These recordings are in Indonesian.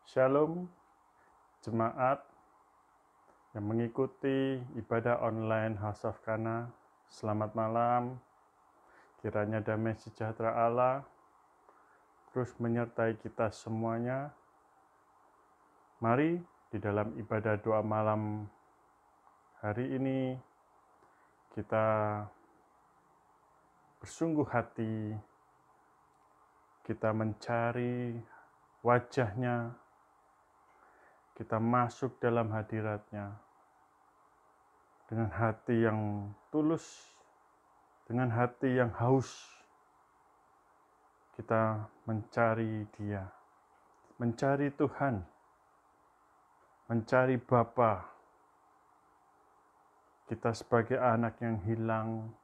Shalom, jemaat yang mengikuti ibadah online House of Kana. Selamat malam, kiranya damai sejahtera Allah terus menyertai kita semuanya. Mari di dalam ibadah doa malam hari ini kita bersungguh hati, kita mencari wajah-Nya, kita masuk dalam hadirat-Nya dengan hati yang tulus, dengan hati yang haus. Kita mencari Dia, mencari Tuhan, mencari Bapa. Kita sebagai anak yang hilang,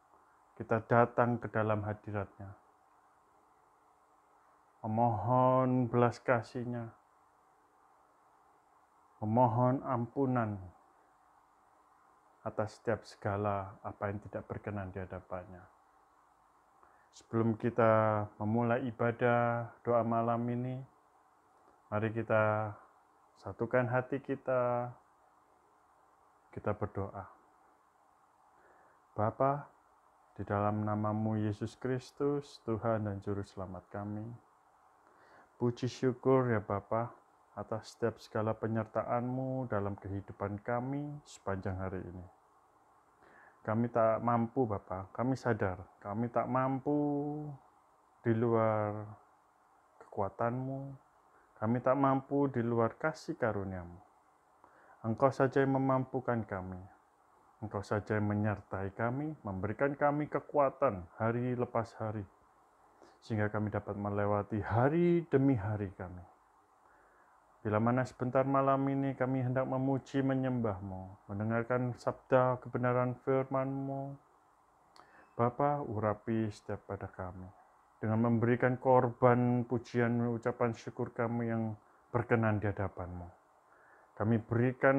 kita datang ke dalam hadirat-Nya, memohon belas kasih-Nya, memohon ampunan atas setiap segala apa yang tidak berkenan di hadapan-Nya. Sebelum kita memulai ibadah doa malam ini, mari kita satukan hati kita berdoa. Bapa, di dalam nama-Mu Yesus Kristus, Tuhan dan Juru Selamat kami, puji syukur ya Bapa atas setiap segala penyertaan-Mu dalam kehidupan kami sepanjang hari ini. Kami tak mampu Bapa, kami sadar kami tak mampu di luar kekuatan-Mu, kami tak mampu di luar kasih karunia-Mu. Engkau saja yang memampukan kami, Engkau saja yang menyertai kami, memberikan kami kekuatan hari lepas hari, sehingga kami dapat melewati hari demi hari kami. Bila mana sebentar malam ini kami hendak memuji menyembah-Mu, mendengarkan sabda kebenaran firman-Mu, Bapa, urapi setiap pada kami, dengan memberikan korban pujian ucapan syukur kami yang berkenan di hadapan-Mu. Kami berikan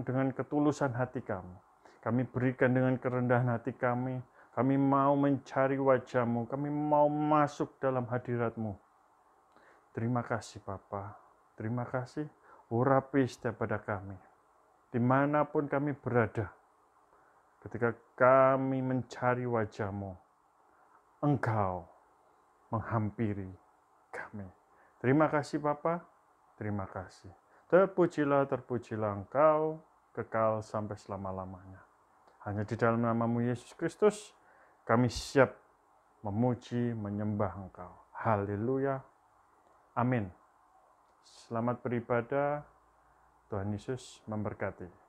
dengan ketulusan hati kami berikan dengan kerendahan hati kami mau mencari wajah-Mu, kami mau masuk dalam hadirat-Mu. Terima kasih Bapa, terima kasih, urapi setiap pada kami, dimanapun kami berada, ketika kami mencari wajah-Mu, Engkau menghampiri kami. Terima kasih Bapa, terima kasih. Terpujilah Engkau, kekal sampai selama-lamanya. Hanya di dalam nama-Mu Yesus Kristus, kami siap memuji, menyembah Engkau. Haleluya. Amin. Selamat beribadah. Tuhan Yesus memberkati.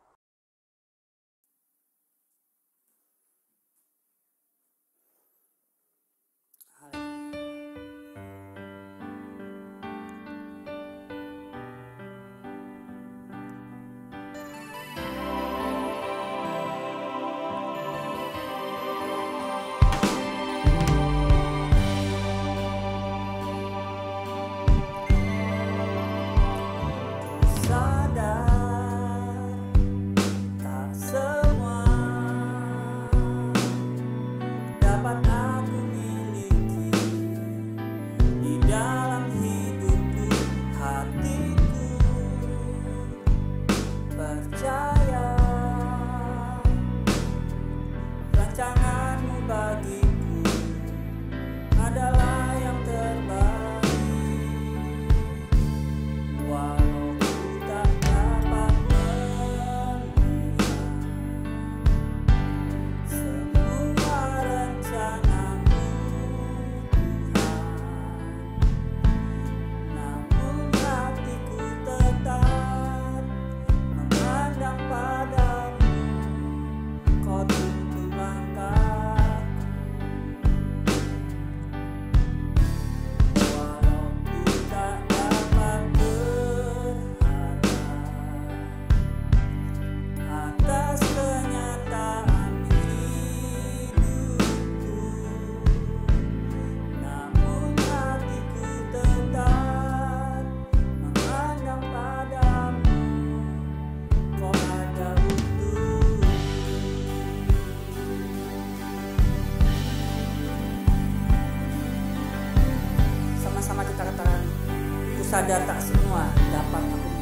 sadar tak semua dapat aku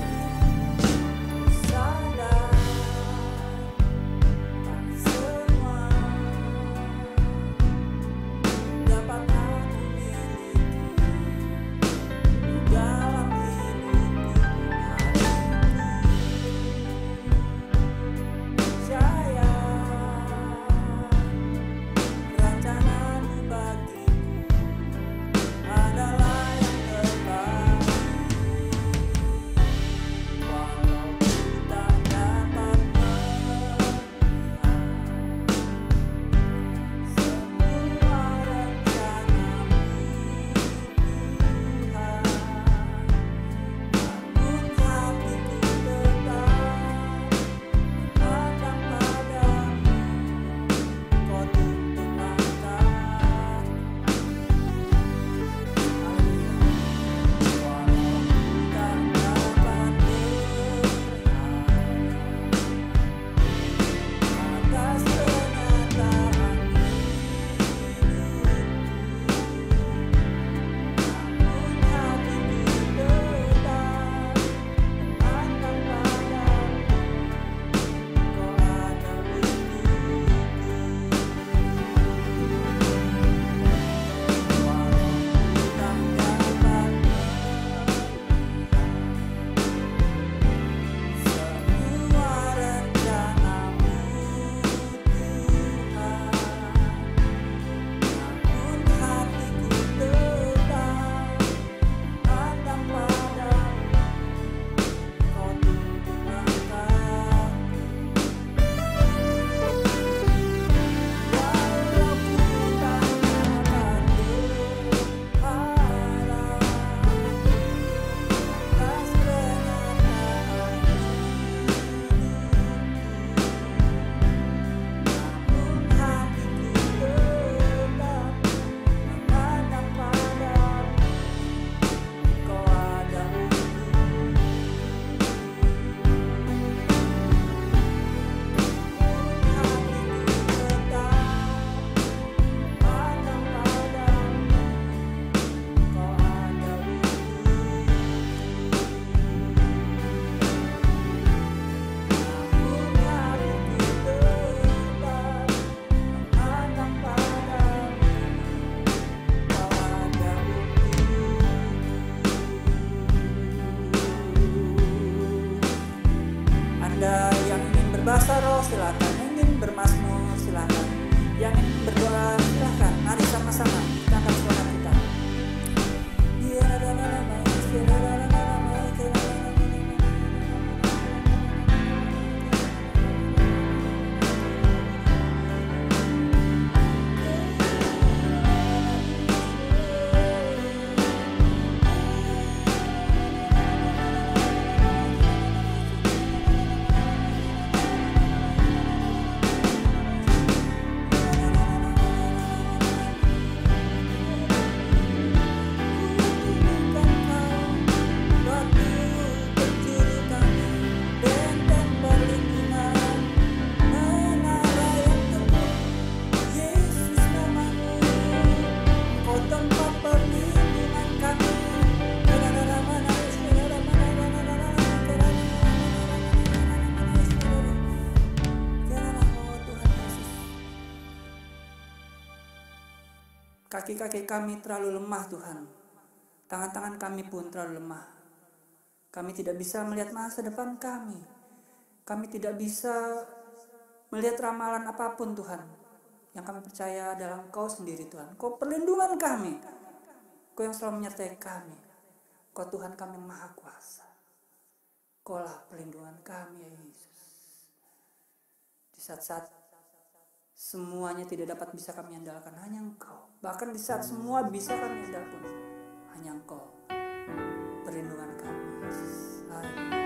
Kaki-kaki kami terlalu lemah Tuhan. Tangan-tangan kami pun terlalu lemah. Kami tidak bisa melihat masa depan kami. Kami tidak bisa melihat ramalan apapun Tuhan. Yang kami percaya adalah Engkau sendiri Tuhan. Engkau perlindungan kami. Engkau yang selalu menyertai kami. Engkau Tuhan kami yang maha kuasa. Engkaulah perlindungan kami ya Yesus. Di saat-saat semuanya tidak dapat bisa kami andalkan, hanya Engkau. Bahkan di saat semua bisa kami andalkan, hanya Engkau perlindungan kami Yesus. Haleluya.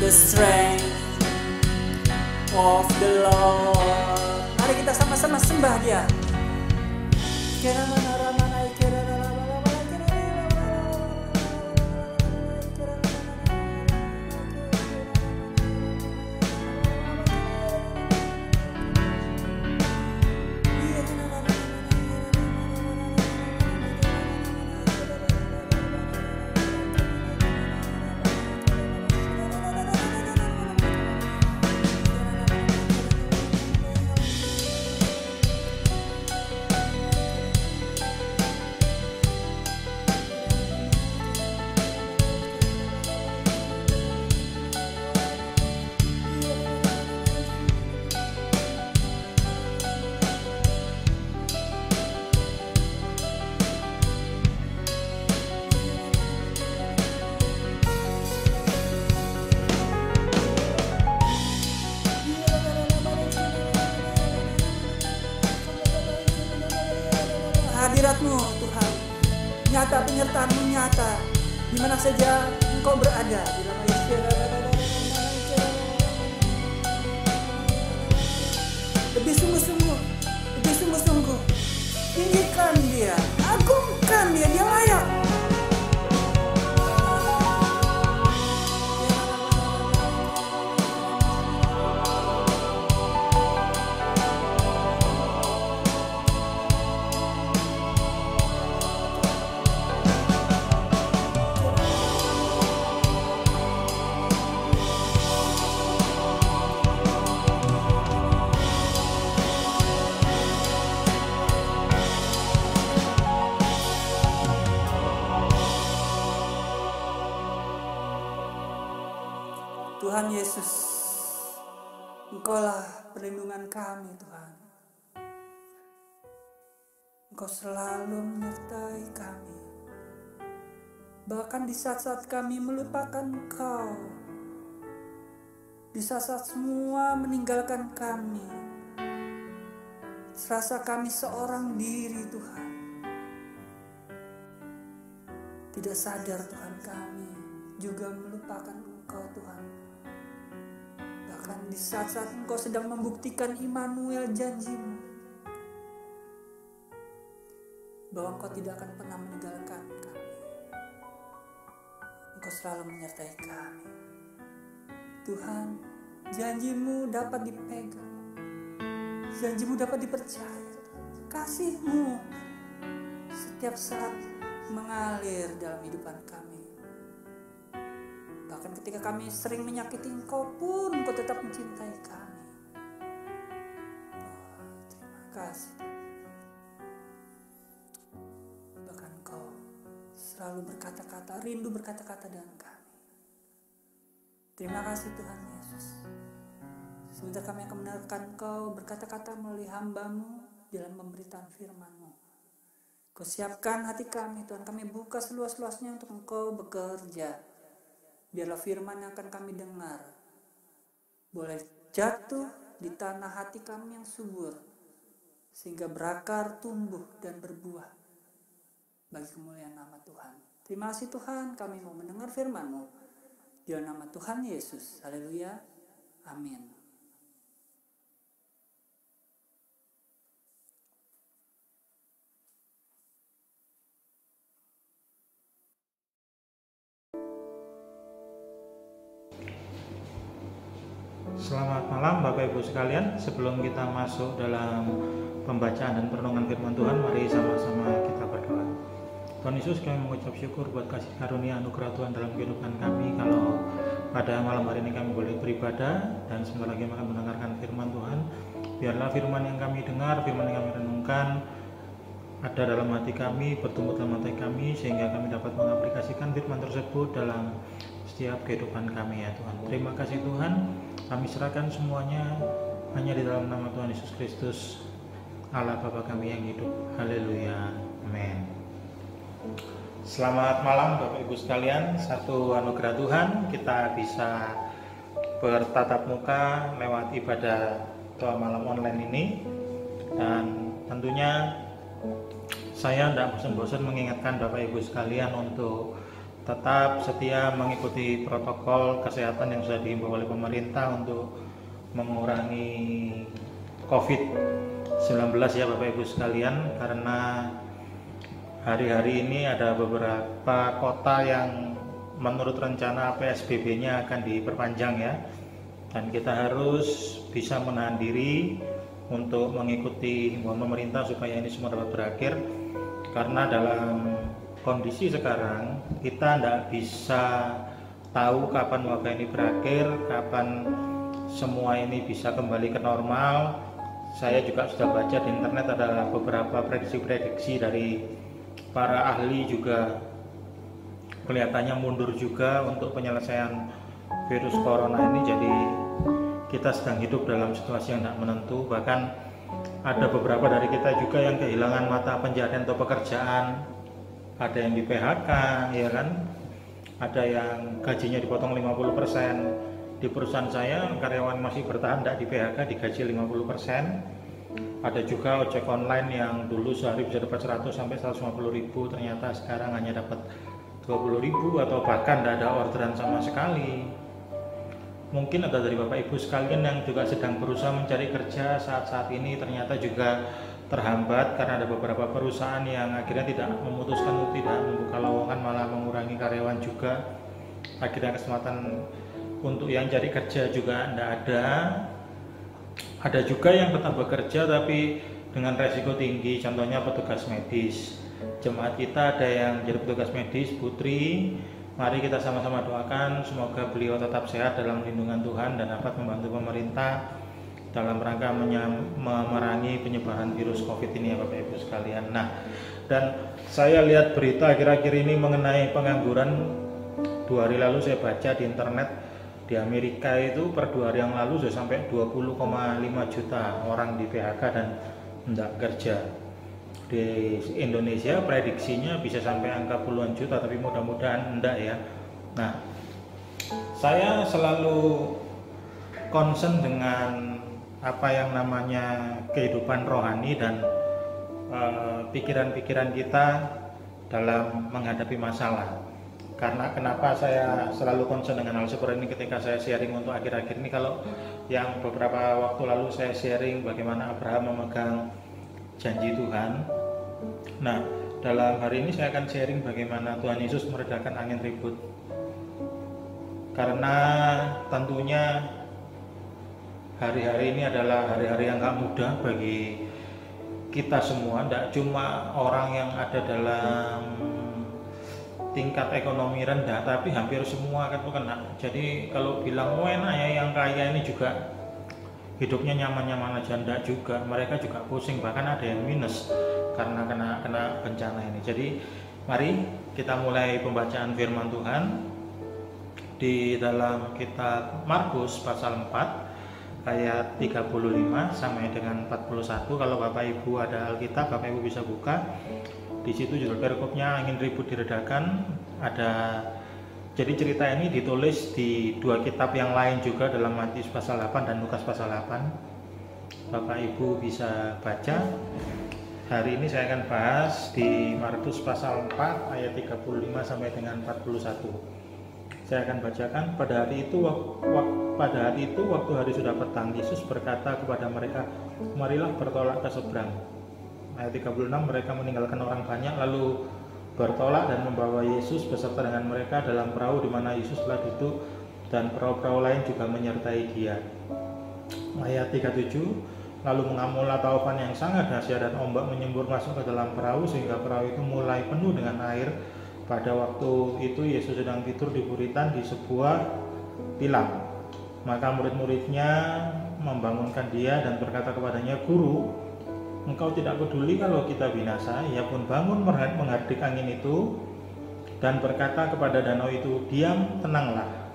the strength of the Lord. Mari kita sama-sama sembah Dia. Hadirat-Mu Tuhan, nyata, penyertaan-Mu nyata, di mana saja Engkau berada. Lebih sungguh-sungguh, tinggikan Dia, agungkan Dia, Dia layak. Tuhan Yesus, Engkaulah perlindungan kami Tuhan. Engkau selalu menyertai kami. Bahkan di saat-saat kami melupakan Engkau, di saat-saat semua meninggalkan kami, serasa kami seorang diri Tuhan. Tidak sadar Tuhan, kami juga melupakan Engkau Tuhan. Bahkan di saat-saat Engkau sedang membuktikan Immanuel, janji-Mu bahwa Engkau tidak akan pernah meninggalkan kami. Engkau selalu menyertai kami. Tuhan, janji-Mu dapat dipegang, janji-Mu dapat dipercaya. Kasih-Mu setiap saat mengalir dalam kehidupan kami. Bahkan ketika kami sering menyakiti Engkau pun, Engkau tetap mencintai kami. Oh, terima kasih. Bahkan Engkau selalu berkata-kata, rindu berkata-kata dengan kami. Terima kasih Tuhan Yesus. Sebentar kami akan mendengarkan Engkau berkata-kata melalui hamba-Mu dalam pemberitaan firman-Mu. Kau siapkan hati kami Tuhan, kami buka seluas-luasnya untuk Engkau bekerja. Biarlah firman yang akan kami dengar boleh jatuh di tanah hati kami yang subur, sehingga berakar, tumbuh, dan berbuah bagi kemuliaan nama Tuhan. Terima kasih Tuhan, kami mau mendengar firman-Mu. Di dalam nama Tuhan Yesus. Haleluya. Amin. Selamat malam Bapak Ibu sekalian. Sebelum kita masuk dalam pembacaan dan perenungan firman Tuhan, mari sama-sama kita berdoa. Tuhan Yesus, kami mengucap syukur buat kasih karunia anugerah Tuhan dalam kehidupan kami. Kalau pada malam hari ini kami boleh beribadah dan sebentar lagi akan mendengarkan firman Tuhan. Biarlah firman yang kami dengar, firman yang kami renungkan ada dalam hati kami, bertumbuh dalam hati kami, sehingga kami dapat mengaplikasikan firman tersebut dalam setiap kehidupan kami ya Tuhan. Terima kasih Tuhan, kami serahkan semuanya hanya di dalam nama Tuhan Yesus Kristus, Allah Bapa kami yang hidup. Haleluya, amin. Selamat malam Bapak Ibu sekalian. Satu anugerah Tuhan kita bisa bertatap muka lewat ibadah doa malam online ini. Dan tentunya saya tidak bosan-bosan mengingatkan Bapak Ibu sekalian untuk tetap setia mengikuti protokol kesehatan yang sudah diimbau oleh pemerintah untuk mengurangi COVID-19 ya Bapak Ibu sekalian, karena hari-hari ini ada beberapa kota yang menurut rencana PSBB-nya akan diperpanjang ya, dan kita harus bisa menahan diri untuk mengikuti himbauan pemerintah supaya ini semua dapat berakhir, karena dalam kondisi sekarang kita tidak bisa tahu kapan wabah ini berakhir, kapan semua ini bisa kembali ke normal. Saya juga sudah baca di internet ada beberapa prediksi-prediksi dari para ahli juga kelihatannya mundur juga untuk penyelesaian virus corona ini. Jadi kita sedang hidup dalam situasi yang tidak menentu. Bahkan ada beberapa dari kita juga yang kehilangan mata pencaharian atau pekerjaan, ada yang di PHK ya kan, ada yang gajinya dipotong 50%. Di perusahaan saya karyawan masih bertahan tidak di PHK, digaji 50%. Ada juga ojek online yang dulu sehari bisa dapat 100 sampai 150.000, ternyata sekarang hanya dapat 20.000 atau bahkan tidak ada orderan sama sekali. Mungkin ada dari Bapak Ibu sekalian yang juga sedang berusaha mencari kerja saat-saat ini, ternyata juga terhambat karena ada beberapa perusahaan yang akhirnya tidak memutuskan untuk tidak membuka lowongan, malah mengurangi karyawan juga. Akhirnya kesempatan untuk yang cari kerja juga tidak ada. Ada juga yang tetap bekerja tapi dengan resiko tinggi, contohnya petugas medis. Jemaat kita ada yang jadi petugas medis, Putri. Mari kita sama-sama doakan semoga beliau tetap sehat dalam lindungan Tuhan dan dapat membantu pemerintah dalam rangka memerangi penyebaran virus COVID ini ya Bapak Ibu sekalian. Nah, dan saya lihat berita akhir-akhir ini mengenai pengangguran. 2 hari lalu saya baca di internet, di Amerika itu per 2 hari yang lalu sudah sampai 20,5 juta orang di PHK dan tidak kerja. Di Indonesia prediksinya bisa sampai angka puluhan juta, tapi mudah-mudahan enggak ya. Nah, saya selalu concern dengan apa yang namanya kehidupan rohani dan pikiran-pikiran kita dalam menghadapi masalah. Karena kenapa saya selalu concern dengan hal seperti ini ketika saya sharing untuk akhir-akhir ini, kalau yang beberapa waktu lalu saya sharing bagaimana Abraham memegang janji Tuhan. Nah, dalam hari ini saya akan sharing bagaimana Tuhan Yesus meredakan angin ribut. Karena tentunya hari-hari ini adalah hari-hari yang gak mudah bagi kita semua, tidak cuma orang yang ada dalam tingkat ekonomi rendah, tapi hampir semua akan kena. Jadi kalau bilang enak ya yang kaya ini juga hidupnya nyaman-nyaman aja, enggak juga, mereka juga pusing, bahkan ada yang minus karena kena bencana ini. Jadi mari kita mulai pembacaan firman Tuhan di dalam kitab Markus pasal 4 ayat 35 sampai dengan 41. Kalau Bapak Ibu ada Alkitab, Bapak Ibu bisa buka. Di situ judul perikopnya angin ribut diredakan. Jadi cerita ini ditulis di 2 kitab yang lain juga, dalam Matius pasal 8 dan Lukas pasal 8. Bapak Ibu bisa baca. Hari ini saya akan bahas di Markus pasal 4 ayat 35 sampai dengan 41. Saya akan bacakan. Pada hari itu waktu hari sudah petang, Yesus berkata kepada mereka, "Marilah bertolak ke seberang." Ayat 36, mereka meninggalkan orang banyak lalu bertolak dan membawa Yesus beserta dengan mereka dalam perahu di mana Yesus telah duduk, dan perahu-perahu lain juga menyertai Dia. Ayat 37, lalu mengamuklah taufan yang sangat dahsyat dan ombak menyembur masuk ke dalam perahu sehingga perahu itu mulai penuh dengan air. Pada waktu itu Yesus sedang tidur di buritan di sebuah tilam. Maka murid-muridnya membangunkan Dia dan berkata kepadanya, "Guru, Engkau tidak peduli kalau kita binasa?" Ia pun bangun menghardik angin itu dan berkata kepada danau itu, "Diam, tenanglah."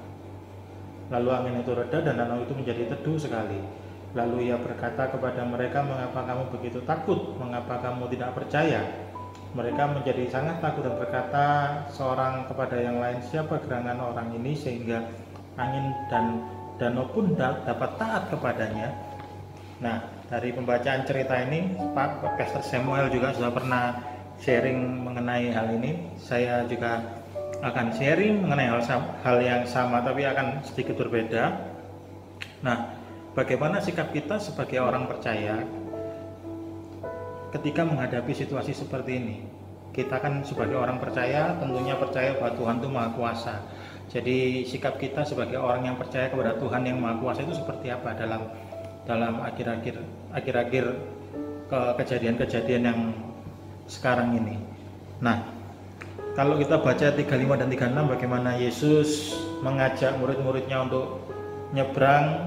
Lalu angin itu reda dan danau itu menjadi teduh sekali. Lalu ia berkata kepada mereka, "Mengapa kamu begitu takut? Mengapa kamu tidak percaya?" Mereka menjadi sangat takut dan berkata seorang kepada yang lain, "Siapa gerangan orang ini sehingga angin dan danau pun dapat taat kepadanya?" Nah, dari pembacaan cerita ini, Pak Pastor Samuel juga sudah pernah sharing mengenai hal ini. Saya juga akan sharing mengenai hal yang sama tapi akan sedikit berbeda. Nah, bagaimana sikap kita sebagai orang percaya ketika menghadapi situasi seperti ini? Kita kan sebagai orang percaya tentunya percaya bahwa Tuhan itu Maha Kuasa. Jadi sikap kita sebagai orang yang percaya kepada Tuhan yang Maha Kuasa itu seperti apa dalam akhir-akhir kejadian-kejadian yang sekarang ini. Nah, kalau kita baca 35 dan 36 bagaimana Yesus mengajak murid-muridnya untuk nyebrang,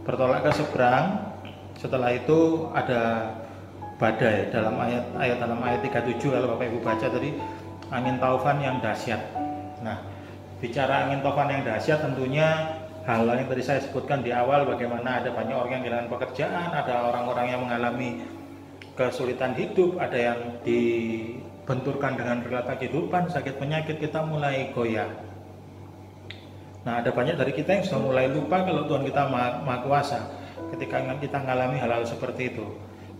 bertolak ke seberang. Setelah itu ada badai dalam ayat 37 kalau Bapak Ibu baca tadi, angin taufan yang dahsyat. Nah, bicara angin taufan yang dahsyat tentunya hal yang tadi saya sebutkan di awal, bagaimana ada banyak orang yang kehilangan pekerjaan, ada orang-orang yang mengalami kesulitan hidup, ada yang dibenturkan dengan realita kehidupan, sakit penyakit, kita mulai goyah. Nah, ada banyak dari kita yang sudah mulai lupa kalau Tuhan kita Maha Kuasa. Ketika kita mengalami hal-hal seperti itu,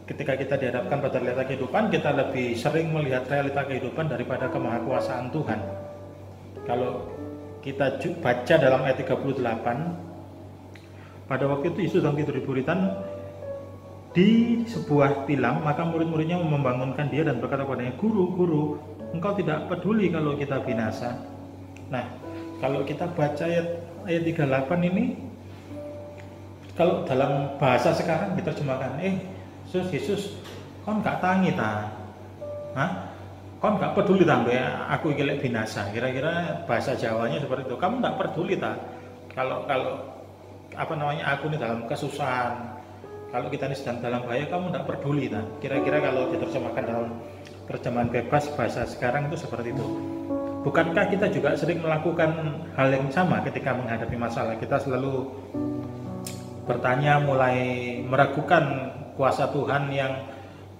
ketika kita dihadapkan pada realita kehidupan, kita lebih sering melihat realita kehidupan daripada kemahakuasaan Tuhan. Kalau kita baca dalam ayat 38, pada waktu itu Yesus sedang tidur di buritan di sebuah tilam, maka murid-muridnya membangunkan dia dan berkata kepadanya, "Guru, Guru, engkau tidak peduli kalau kita binasa." Nah, kalau kita baca ayat 38 ini, kalau dalam bahasa sekarang diterjemahkan, Yesus, kon gak tangi ta? Hah? Kon gak peduli ta aku iki lek binasa? Kira-kira bahasa Jawanya seperti itu. Kamu gak peduli ta? Kalau aku ini dalam kesusahan, kalau kita ini sedang dalam bahaya, kamu gak peduli ta? Kira-kira kalau diterjemahkan dalam terjemahan bebas bahasa sekarang itu seperti itu. Bukankah kita juga sering melakukan hal yang sama ketika menghadapi masalah? Kita selalu bertanya, mulai meragukan kuasa Tuhan yang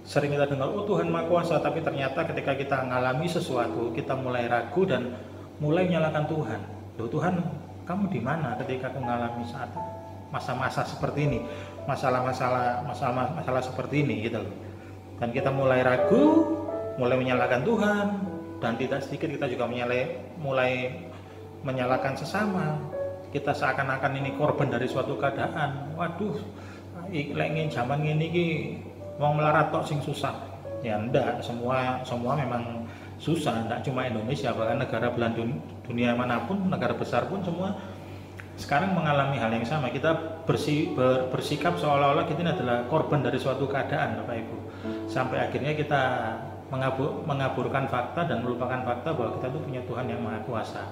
sering kita dengar, oh Tuhan Maha Kuasa, tapi ternyata ketika kita mengalami sesuatu, kita mulai ragu dan mulai menyalahkan Tuhan. Loh Tuhan, kamu di mana ketika aku mengalami saat masa-masa seperti ini, masalah seperti ini gitu loh. Dan kita mulai ragu, mulai menyalahkan Tuhan, dan tidak sedikit kita juga mulai menyalahkan sesama. Kita seakan-akan ini korban dari suatu keadaan. Waduh, lek zaman ini ki wong melarat tok sing susah. Ya enggak, semua memang susah, enggak cuma Indonesia, bahkan negara belahan dunia manapun, negara besar pun semua sekarang mengalami hal yang sama. Kita bersikap seolah-olah kita ini adalah korban dari suatu keadaan, Bapak Ibu. Sampai akhirnya kita mengaburkan fakta dan melupakan fakta bahwa kita itu punya Tuhan yang Maha Kuasa.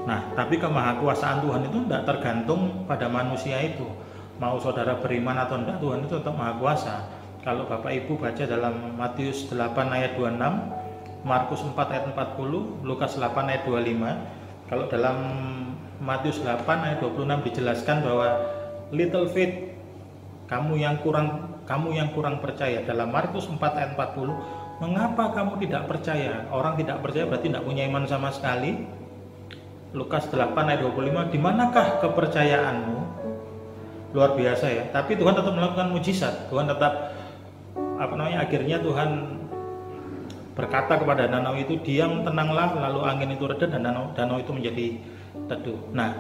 Nah, tapi kemahakuasaan Tuhan itu tidak tergantung pada manusia itu. Mau saudara beriman atau tidak, Tuhan itu tetap Maha Kuasa. Kalau Bapak Ibu baca dalam Matius 8 ayat 26, Markus 4 ayat 40, Lukas 8 ayat 25. Kalau dalam Matius 8 ayat 26 dijelaskan bahwa little faith, kamu yang kurang percaya. Dalam Markus 4 ayat 40, mengapa kamu tidak percaya? Orang tidak percaya berarti tidak punya iman sama sekali. Lukas 8 ayat 25, di manakah kepercayaanmu? Luar biasa ya. Tapi Tuhan tetap melakukan mujizat. Tuhan tetap akhirnya Tuhan berkata kepada danau itu, diam, tenanglah, lalu angin itu reda dan danau itu menjadi teduh. Nah,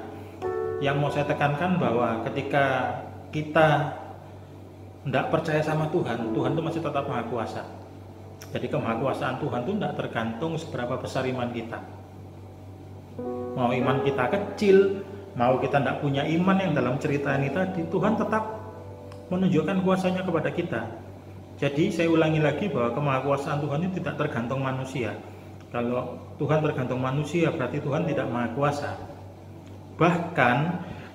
yang mau saya tekankan bahwa ketika kita tidak percaya sama Tuhan, Tuhan itu masih tetap Maha Kuasa. Jadi kemahakuasaan Tuhan itu tidak tergantung seberapa besar iman kita. Mau iman kita kecil, mau kita tidak punya iman yang dalam cerita ini tadi, Tuhan tetap menunjukkan kuasanya kepada kita. Jadi saya ulangi lagi bahwa kemahakuasaan Tuhan itu tidak tergantung manusia. Kalau Tuhan tergantung manusia berarti Tuhan tidak Maha Kuasa. Bahkan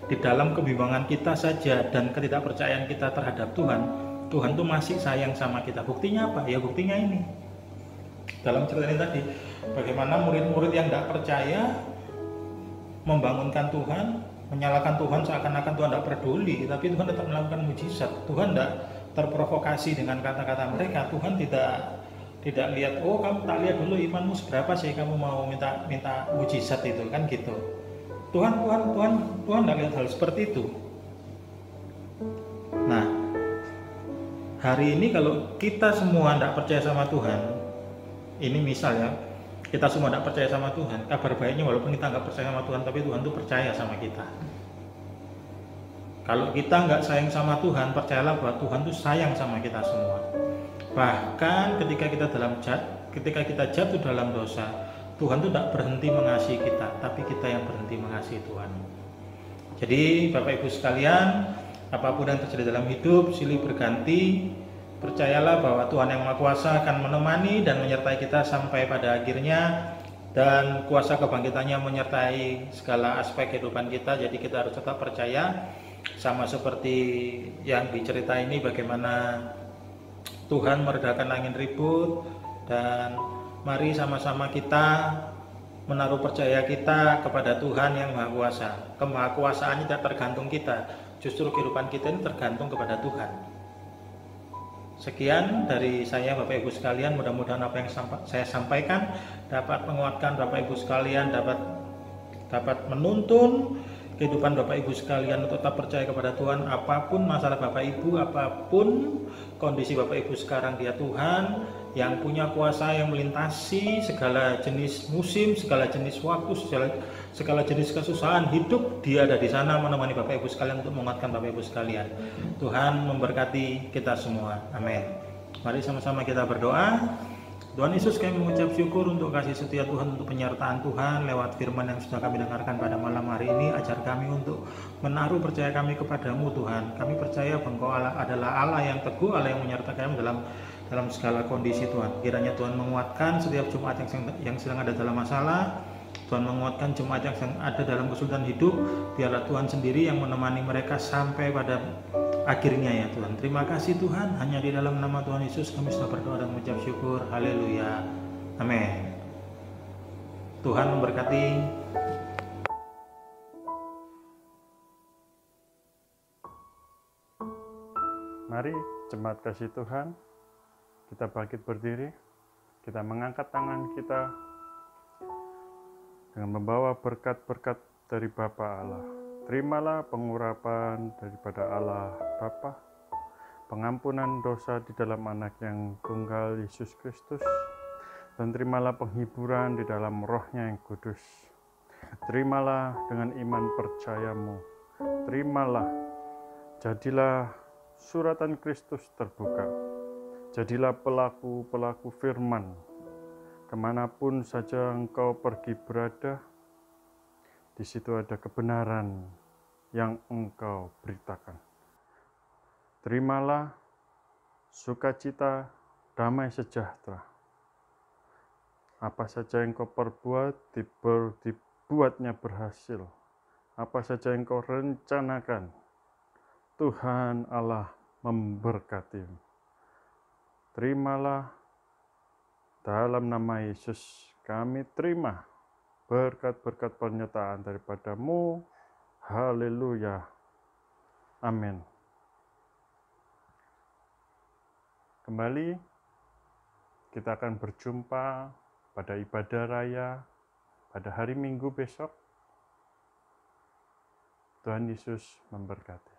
di dalam kebimbangan kita saja dan ketidakpercayaan kita terhadap Tuhan, Tuhan itu masih sayang sama kita. Buktinya apa? Ya buktinya ini. Dalam cerita ini tadi, bagaimana murid-murid yang tidak percaya membangunkan Tuhan, menyalahkan Tuhan seakan-akan Tuhan tidak peduli, tapi Tuhan tetap melakukan mujizat. Tuhan tidak terprovokasi dengan kata-kata mereka. Tuhan tidak lihat, oh kamu tak lihat dulu imanmu seberapa sih kamu mau minta mujizat itu, kan gitu. Tuhan tidak lihat hal seperti itu. Nah, hari ini kalau kita semua tidak percaya sama Tuhan, ini misal ya, kita semua tidak percaya sama Tuhan, kabar baiknya walaupun kita nggak percaya sama Tuhan, tapi Tuhan tuh percaya sama kita. Kalau kita nggak sayang sama Tuhan, percayalah bahwa Tuhan tuh sayang sama kita semua. Bahkan ketika kita jatuh dalam dosa, Tuhan tuh tidak berhenti mengasihi kita, tapi kita yang berhenti mengasihi Tuhan. Jadi Bapak Ibu sekalian, apapun yang terjadi dalam hidup, silih berganti, percayalah bahwa Tuhan yang Maha Kuasa akan menemani dan menyertai kita sampai pada akhirnya, dan kuasa kebangkitannya menyertai segala aspek kehidupan kita. Jadi kita harus tetap percaya, sama seperti yang diceritain ini, bagaimana Tuhan meredakan angin ribut. Dan mari sama-sama kita menaruh percaya kita kepada Tuhan yang Maha Kuasa. Kemahakuasaannya tidak tergantung kita, justru kehidupan kita ini tergantung kepada Tuhan. Sekian dari saya Bapak Ibu sekalian, mudah-mudahan apa yang saya sampaikan dapat menguatkan Bapak Ibu sekalian, dapat menuntun kehidupan Bapak Ibu sekalian untuk tetap percaya kepada Tuhan. Apapun masalah Bapak Ibu, apapun kondisi Bapak Ibu sekarang, Dia Tuhan yang punya kuasa, yang melintasi segala jenis musim, segala jenis waktu, segala jenis kesusahan hidup. Dia ada di sana menemani Bapak Ibu sekalian untuk menguatkan Bapak Ibu sekalian. Tuhan memberkati kita semua. Amin. Mari sama-sama kita berdoa. Tuhan Yesus, kami mengucap syukur untuk kasih setia Tuhan, untuk penyertaan Tuhan lewat firman yang sudah kami dengarkan pada malam hari ini. Ajar kami untuk menaruh percaya kami kepadamu Tuhan. Kami percaya bahwa Engkau adalah Allah yang teguh, Allah yang menyertai kami dalam segala kondisi Tuhan. Kiranya Tuhan menguatkan setiap jemaat yang sedang ada dalam masalah. Tuhan menguatkan jemaat yang sedang ada dalam kesulitan hidup. Biarlah Tuhan sendiri yang menemani mereka sampai pada akhirnya ya Tuhan. Terima kasih Tuhan, hanya di dalam nama Tuhan Yesus kami sudah berdoa dan mengucap syukur. Haleluya. Amin. Tuhan memberkati. Mari jemaat kasih Tuhan, kita bangkit berdiri, kita mengangkat tangan kita dengan membawa berkat-berkat dari Bapa Allah. Terimalah pengurapan daripada Allah Bapa, pengampunan dosa di dalam anak yang tunggal Yesus Kristus, dan terimalah penghiburan di dalam rohnya yang kudus. Terimalah dengan iman percayamu, terimalah, jadilah suratan Kristus terbuka, jadilah pelaku-pelaku firman, kemanapun saja engkau pergi berada. Di situ ada kebenaran yang engkau beritakan. Terimalah sukacita, damai sejahtera. Apa saja yang kau perbuat, dibuatnya berhasil. Apa saja yang kau rencanakan, Tuhan Allah memberkati. Terimalah dalam nama Yesus, kami terima berkat-berkat penyertaan daripadamu. Haleluya. Amin. Kembali kita akan berjumpa pada ibadah raya pada hari Minggu besok. Tuhan Yesus memberkati.